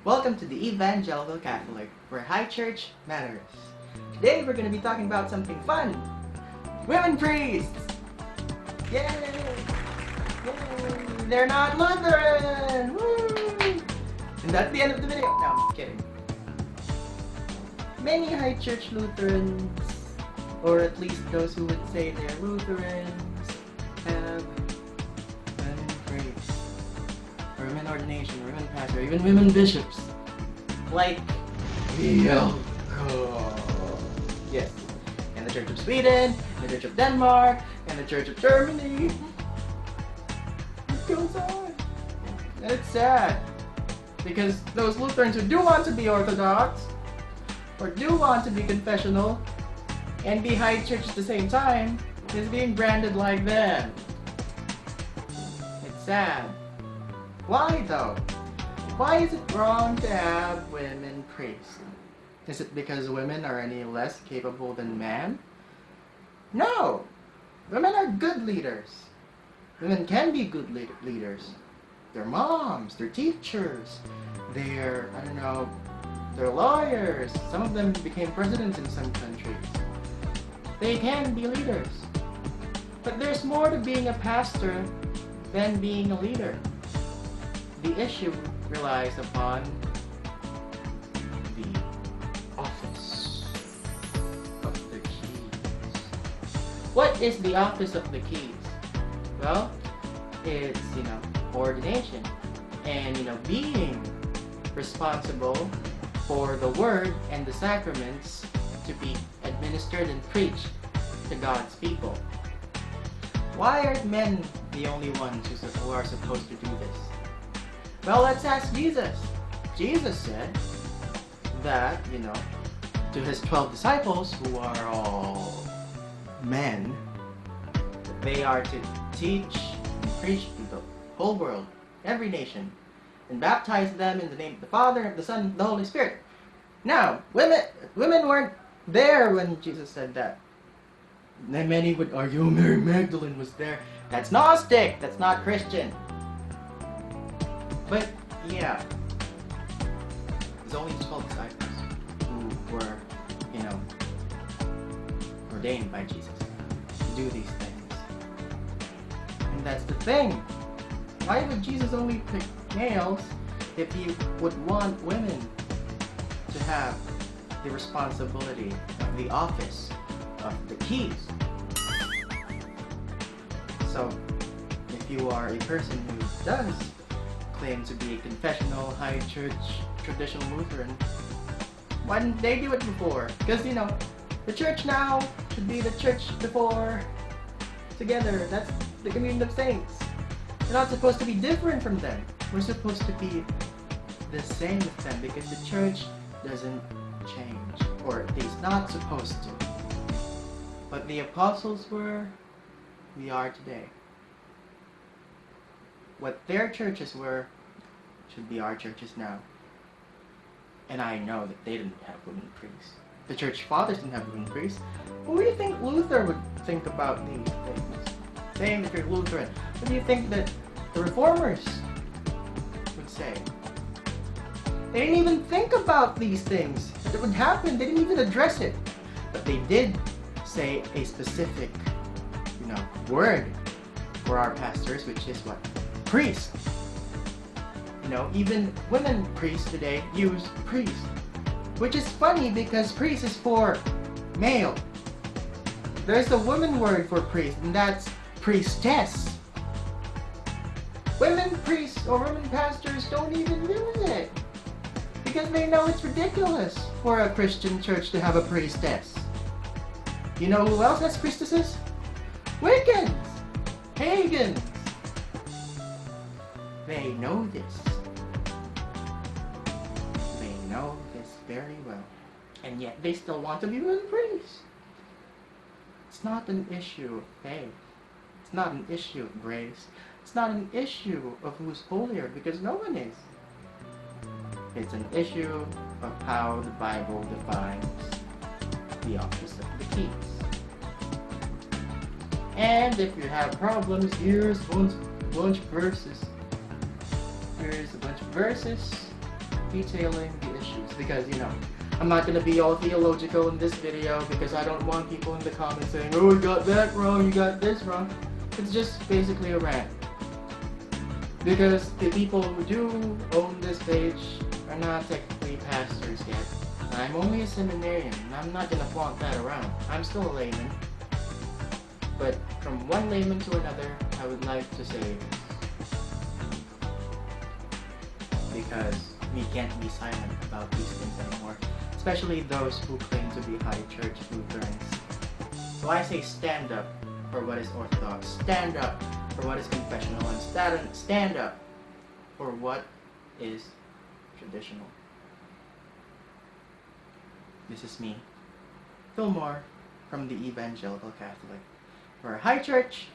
Welcome to the Evangelical Catholic, where high church matters. Today we're going to be talking about something fun. Women priests! Yay! Yay! They're not Lutheran! Woo! And that's the end of the video. No, I'm just kidding. Many high church Lutherans, or at least those who would say they're Lutherans, have women priests, or women ordination, or women pastor, or even women bishops. Like Yoko. Yes. And the Church of Sweden, and the Church of Denmark, and the Church of Germany. It goes on. And it's sad. Because those Lutherans who do want to be Orthodox, or do want to be confessional, and be high church at the same time, is being branded like them. It's sad. Why though? Why is it wrong to have women priests? Is it because women are any less capable than men? No! Women are good leaders. Women can be good leaders. They're moms, they're teachers, they're lawyers. Some of them became presidents in some countries. They can be leaders. But there's more to being a pastor than being a leader. The issue relies upon the office of the keys. What is the office of the keys? Well, it's, ordination and, being responsible for the word and the sacraments to be administered and preached to God's people. Why aren't men the only ones who are supposed to do this? Well, let's ask Jesus. Jesus said that, to his 12 disciples, who are all men, that they are to teach and preach to the whole world, every nation, and baptize them in the name of the Father, of the Son, and the Holy Spirit. Now, women weren't there when Jesus said that. And many would argue, Mary Magdalene was there. That's Gnostic. That's not Christian. But, yeah, there's only 12 disciples who were, ordained by Jesus to do these things. And that's the thing. Why would Jesus only pick males if he would want women to have the responsibility of the office of the keys? So, if you are a person who does claim to be a confessional, high church, traditional Lutheran, why didn't they do it before? Because, the church now should be the church before together. That's the communion of saints. We're not supposed to be different from them. We're supposed to be the same with them because the church doesn't change, or at least not supposed to. But the apostles were, we are today. What their churches were should be our churches now. And I know that they didn't have women priests. The church fathers didn't have women priests. What do you think Luther would think about these things? Saying that you're Lutheran. What do you think that the reformers would say? They didn't even think about these things. That it would happen. They didn't even address it. But they did say a specific, word for our pastors, which is what? Priest. Even women priests today use priest. Which is funny because priest is for male. There's a woman word for priest, and that's priestess. Women priests or women pastors don't even use it. Because they know it's ridiculous for a Christian church to have a priestess. You know who else has priestesses? Wiccans! Pagans! They know this. They know this very well. And yet they still want to be women priests. It's not an issue of faith. It's not an issue of grace. It's not an issue of who's holier, because no one is. It's an issue of how the Bible defines the office of the keys. And if you have problems, here's a bunch of verses. Here's a bunch of verses detailing the issues because, I'm not going to be all theological in this video because I don't want people in the comments saying, oh, you got that wrong, you got this wrong. It's just basically a rant. Because the people who do own this page are not technically pastors yet. I'm only a seminarian, and I'm not gonna flaunt that around. I'm still a layman. But from one layman to another, I would like to say this. Because we can't be silent about these things anymore. Especially those who claim to be high church Lutherans. So I say stand up for what is orthodox. Stand up for what is confessional. And stand up for what is traditional. This is me, Fillmore, from the Evangelical Catholic, where high church